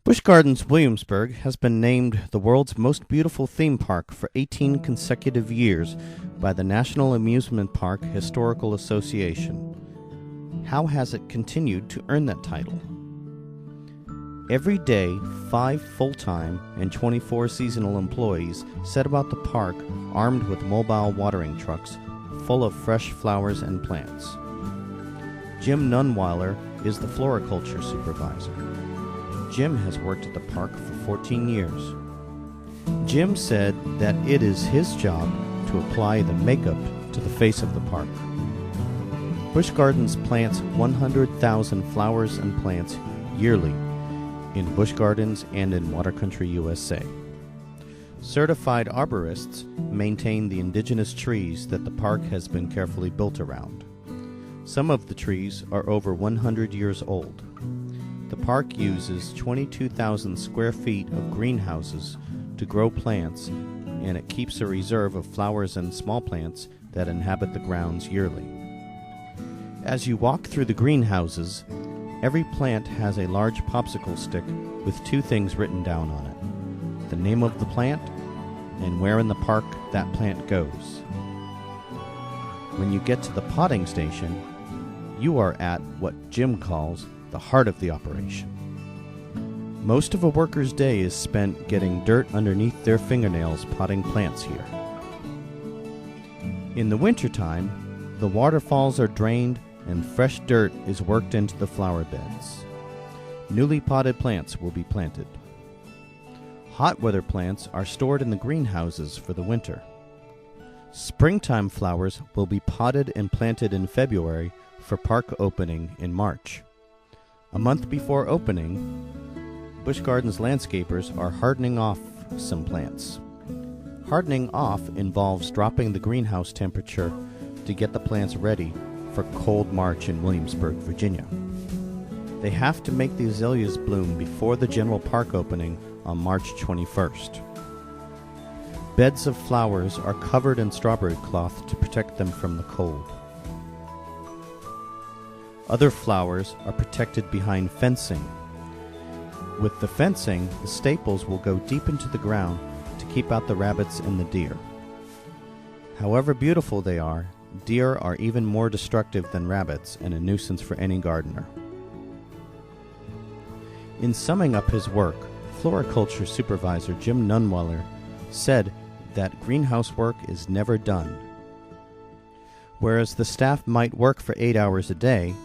Busch Gardens Williamsburg has been named the world's most beautiful theme park for 18 consecutive years by the National Amusement Park Historical Association. How has it continued to earn that title? Every day, 5 full-time and 24 seasonal employees set about the park armed with mobile watering trucks full of fresh flowers and plants. Jim Nunweiler is the floriculture supervisor. Jim has worked at the park for 14 years. Jim said that it is his job to apply the makeup to the face of the park. Busch Gardens plants 100,000 flowers and plants yearly in Busch Gardens and in Water Country, USA. Certified arborists maintain the indigenous trees that the park has been carefully built around. Some of the trees are over 100 years old. The park uses 22,000 square feet of greenhouses to grow plants, and it keeps a reserve of flowers and small plants that inhabit the grounds yearly. As you walk through the greenhouses, every plant has a large popsicle stick with 2 things written down on it: the name of the plant and where in the park that plant goes. When you get to the potting station, you are at what Jim calls the heart of the operation. Most of a worker's day is spent getting dirt underneath their fingernails potting plants here. In the wintertime, the waterfalls are drained and fresh dirt is worked into the flower beds. Newly potted plants will be planted. Hot weather plants are stored in the greenhouses for the winter. Springtime flowers will be potted and planted in February for park opening in March. A month before opening, Busch Gardens landscapers are hardening off some plants. Hardening off involves dropping the greenhouse temperature to get the plants ready for cold March in Williamsburg, Virginia. They have to make the azaleas bloom before the general park opening on March 21st. Beds of flowers are covered in strawberry cloth to protect them from the cold. Other flowers are protected behind fencing. With the fencing, the staples will go deep into the ground to keep out the rabbits and the deer. However beautiful they are, deer are even more destructive than rabbits and a nuisance for any gardener. In summing up his work, floriculture supervisor Jim Nunweiler said that greenhouse work is never done. Whereas the staff might work for 8 hours a day,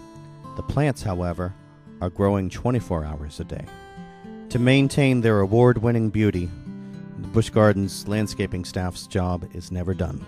the plants, however, are growing 24 hours a day. To maintain their award-winning beauty, the Busch Gardens landscaping staff's job is never done.